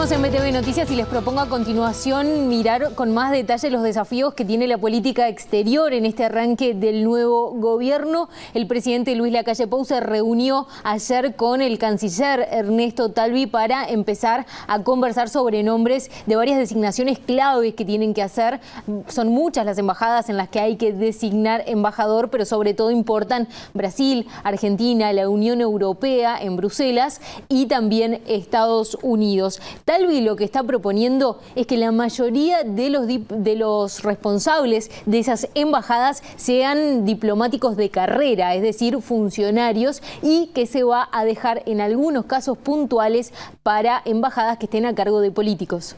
Seguimos en BTV Noticias y les propongo a continuación mirar con más detalle los desafíos que tiene la política exterior en este arranque del nuevo gobierno. El presidente Luis Lacalle Pou se reunió ayer con el canciller Ernesto Talvi para empezar a conversar sobre nombres de varias designaciones claves que tienen que hacer. Son muchas las embajadas en las que hay que designar embajador, pero sobre todo importan Brasil, Argentina, la Unión Europea en Bruselas y también Estados Unidos. Talvi lo que está proponiendo es que la mayoría de los responsables de esas embajadas sean diplomáticos de carrera, es decir, funcionarios, y que se va a dejar en algunos casos puntuales para embajadas que estén a cargo de políticos.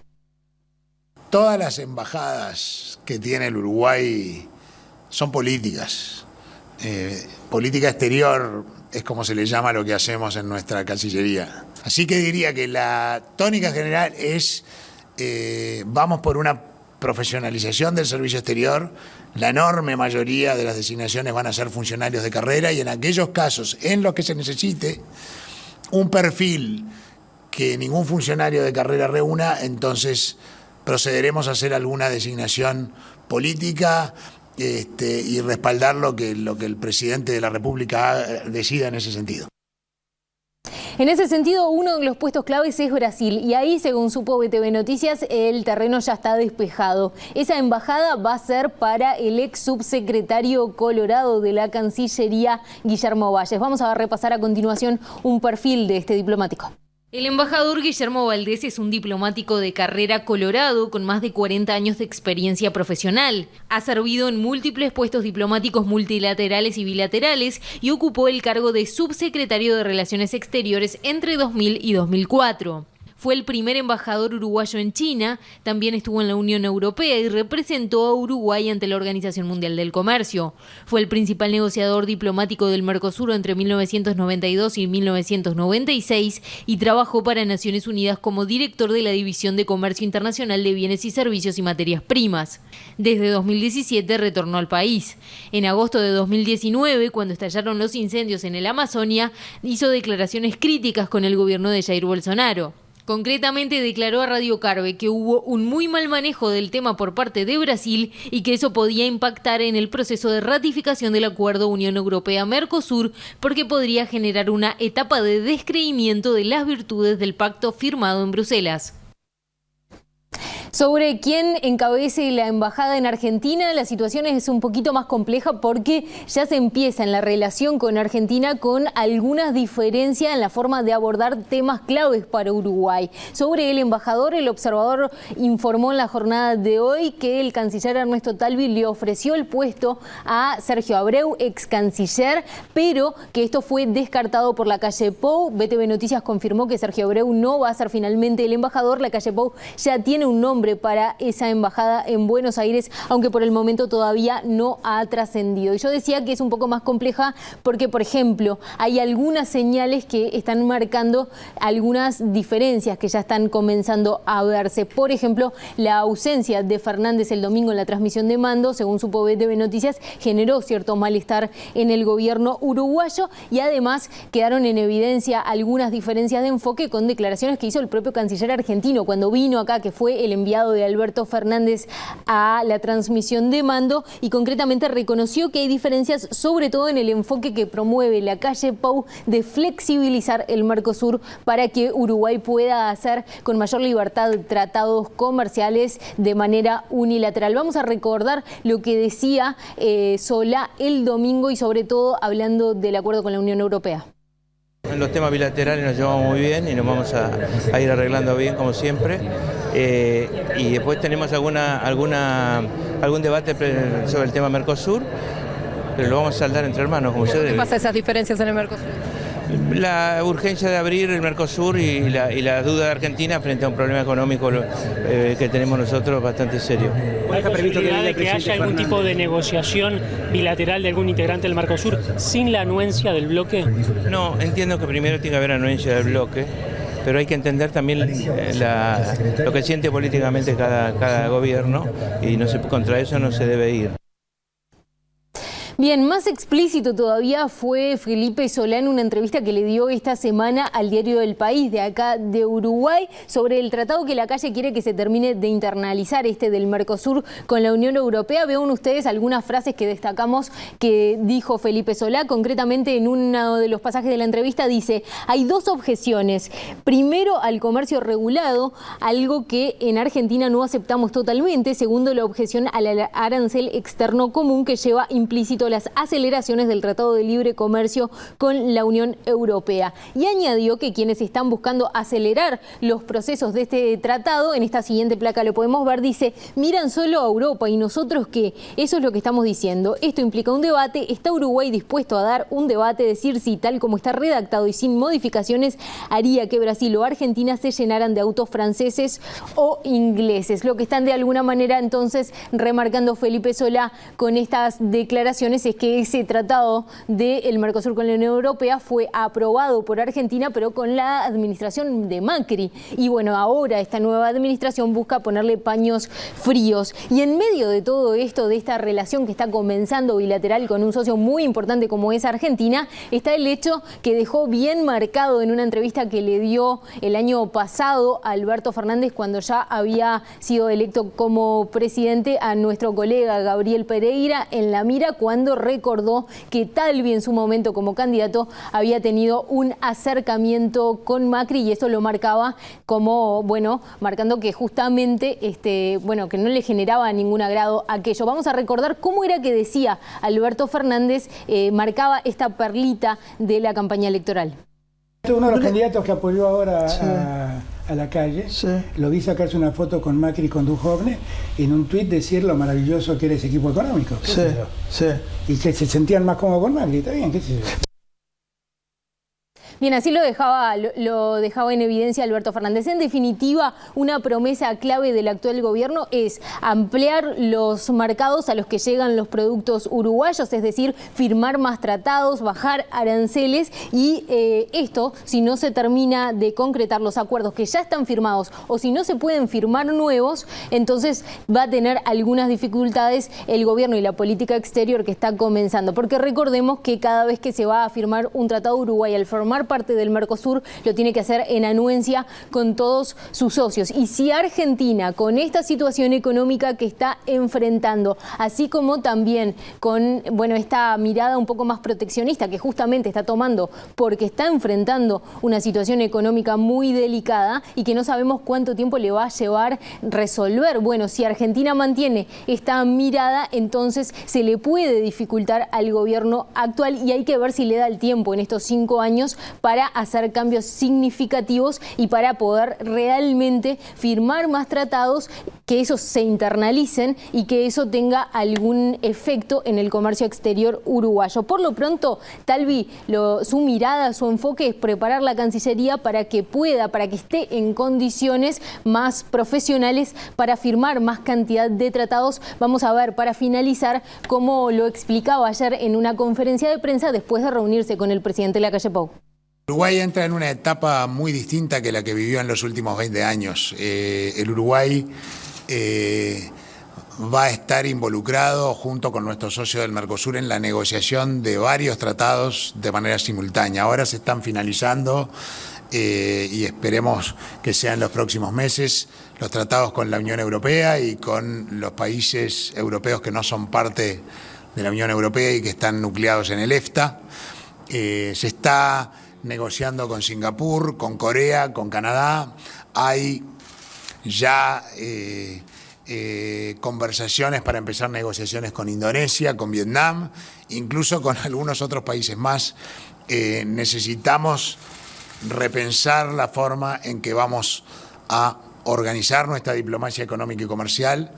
Todas las embajadas que tiene el Uruguay son políticas. Política exterior es como se le llama a lo que hacemos en nuestra Cancillería. Así que diría que la tónica general es, vamos por una profesionalización del servicio exterior. La enorme mayoría de las designaciones van a ser funcionarios de carrera y en aquellos casos en los que se necesite un perfil que ningún funcionario de carrera reúna, entonces procederemos a hacer alguna designación política y respaldar lo que el presidente de la República decida en ese sentido. En ese sentido, uno de los puestos claves es Brasil y ahí, según supo BTV Noticias, el terreno ya está despejado. Esa embajada va a ser para el ex subsecretario colorado de la Cancillería, Guillermo Valles. Vamos a repasar a continuación un perfil de este diplomático. El embajador Guillermo Valdés es un diplomático de carrera colorado con más de 40 años de experiencia profesional. Ha servido en múltiples puestos diplomáticos multilaterales y bilaterales y ocupó el cargo de subsecretario de Relaciones Exteriores entre 2000 y 2004. Fue el primer embajador uruguayo en China, también estuvo en la Unión Europea y representó a Uruguay ante la Organización Mundial del Comercio. Fue el principal negociador diplomático del Mercosur entre 1992 y 1996 y trabajó para Naciones Unidas como director de la División de Comercio Internacional de Bienes y Servicios y Materias Primas. Desde 2017 retornó al país. En agosto de 2019, cuando estallaron los incendios en el Amazonia, hizo declaraciones críticas con el gobierno de Jair Bolsonaro. Concretamente declaró a Radio Carve que hubo un muy mal manejo del tema por parte de Brasil y que eso podía impactar en el proceso de ratificación del acuerdo Unión Europea-Mercosur porque podría generar una etapa de descreimiento de las virtudes del pacto firmado en Bruselas. Sobre quién encabece la embajada en Argentina, la situación es un poquito más compleja porque ya se empieza en la relación con Argentina con algunas diferencias en la forma de abordar temas claves para Uruguay. Sobre el embajador, el observador informó en la jornada de hoy que el canciller Ernesto Talvi le ofreció el puesto a Sergio Abreu, ex canciller, pero que esto fue descartado por Lacalle Pou. BTV Noticias confirmó que Sergio Abreu no va a ser finalmente el embajador. Lacalle Pou ya tiene un nombre para esa embajada en Buenos Aires, aunque por el momento todavía no ha trascendido. Y yo decía que es un poco más compleja porque, por ejemplo, hay algunas señales que están marcando algunas diferencias que ya están comenzando a verse. Por ejemplo, la ausencia de Fernández el domingo en la transmisión de mando, según supo BTV Noticias, generó cierto malestar en el gobierno uruguayo y además quedaron en evidencia algunas diferencias de enfoque con declaraciones que hizo el propio canciller argentino cuando vino acá, que fue el enviado de Alberto Fernández a la transmisión de mando, y concretamente reconoció que hay diferencias sobre todo en el enfoque que promueve Lacalle Pou de flexibilizar el Mercosur para que Uruguay pueda hacer con mayor libertad tratados comerciales de manera unilateral. Vamos a recordar lo que decía Solá el domingo y sobre todo hablando del acuerdo con la Unión Europea. En los temas bilaterales nos llevamos muy bien y nos vamos a ir arreglando bien como siempre. Y después tenemos algún debate sobre el tema Mercosur, pero lo vamos a saldar entre hermanos, como ustedes. ¿Qué pasa esas diferencias en el Mercosur? La urgencia de abrir el Mercosur y la duda de Argentina frente a un problema económico que tenemos nosotros bastante serio. ¿Cuál es la posibilidad de que haya algún tipo de negociación bilateral de algún integrante del Mercosur sin la anuencia del bloque? No, entiendo que primero tiene que haber anuencia del bloque, pero hay que entender también lo que siente políticamente cada gobierno y contra eso no se debe ir. Bien, más explícito todavía fue Felipe Solá en una entrevista que le dio esta semana al diario El País de acá de Uruguay sobre el tratado que Lacalle quiere que se termine de internalizar, del Mercosur con la Unión Europea. Vean ustedes algunas frases que destacamos que dijo Felipe Solá. Concretamente, en uno de los pasajes de la entrevista dice: hay dos objeciones. Primero, al comercio regulado, algo que en Argentina no aceptamos totalmente. Segundo, la objeción al arancel externo común que lleva implícito las aceleraciones del Tratado de Libre Comercio con la Unión Europea. Y añadió que quienes están buscando acelerar los procesos de este tratado, en esta siguiente placa lo podemos ver, dice: miran solo a Europa y nosotros qué. Eso es lo que estamos diciendo. Esto implica un debate. ¿Está Uruguay dispuesto a dar un debate? Decir si tal como está redactado y sin modificaciones haría que Brasil o Argentina se llenaran de autos franceses o ingleses. Lo que están de alguna manera entonces remarcando Felipe Solá con estas declaraciones es que ese tratado del Mercosur con la Unión Europea fue aprobado por Argentina, pero con la administración de Macri. Y bueno, ahora esta nueva administración busca ponerle paños fríos. Y en medio de todo esto, de esta relación que está comenzando bilateral con un socio muy importante como es Argentina, está el hecho que dejó bien marcado en una entrevista que le dio el año pasado a Alberto Fernández cuando ya había sido electo como presidente, a nuestro colega Gabriel Pereira en la mira, cuando recordó que Talvi en su momento como candidato había tenido un acercamiento con Macri, y eso lo marcaba como, bueno, marcando que justamente, bueno, que no le generaba ningún agrado aquello. Vamos a recordar cómo era que decía Alberto Fernández, marcaba esta perlita de la campaña electoral. Uno de los candidatos que apoyó ahora a Lacalle, lo vi sacarse una foto con Macri y con Duhovne, y en un tuit decir lo maravilloso que era ese equipo económico. Y que se sentían más cómodos con Macri, está bien, qué sé yo. Bien, así lo dejaba en evidencia Alberto Fernández. En definitiva, una promesa clave del actual gobierno es ampliar los mercados a los que llegan los productos uruguayos, es decir, firmar más tratados, bajar aranceles, y esto, si no se termina de concretar los acuerdos que ya están firmados o si no se pueden firmar nuevos, entonces va a tener algunas dificultades el gobierno y la política exterior que está comenzando. Porque recordemos que cada vez que se va a firmar un tratado, Uruguay, al formar parte del Mercosur, lo tiene que hacer en anuencia con todos sus socios. Y si Argentina, con esta situación económica que está enfrentando, así como también con, bueno, esta mirada un poco más proteccionista que justamente está tomando porque está enfrentando una situación económica muy delicada y que no sabemos cuánto tiempo le va a llevar resolver. Bueno, si Argentina mantiene esta mirada, entonces se le puede dificultar al gobierno actual, y hay que ver si le da el tiempo en estos 5 años para hacer cambios significativos y para poder realmente firmar más tratados, que esos se internalicen y que eso tenga algún efecto en el comercio exterior uruguayo. Por lo pronto, Talvi, su mirada, su enfoque es preparar la Cancillería para que pueda, para que esté en condiciones más profesionales para firmar más cantidad de tratados. Vamos a ver, para finalizar, cómo lo explicaba ayer en una conferencia de prensa después de reunirse con el presidente Lacalle Pou. Uruguay entra en una etapa muy distinta que la que vivió en los últimos 20 años. El Uruguay va a estar involucrado junto con nuestro socio del Mercosur en la negociación de varios tratados de manera simultánea. Ahora se están finalizando y esperemos que sean en los próximos meses los tratados con la Unión Europea y con los países europeos que no son parte de la Unión Europea y que están nucleados en el EFTA. Se está negociando con Singapur, con Corea, con Canadá. Hay ya conversaciones para empezar negociaciones con Indonesia, con Vietnam, incluso con algunos otros países más. Necesitamos repensar la forma en que vamos a organizar nuestra diplomacia económica y comercial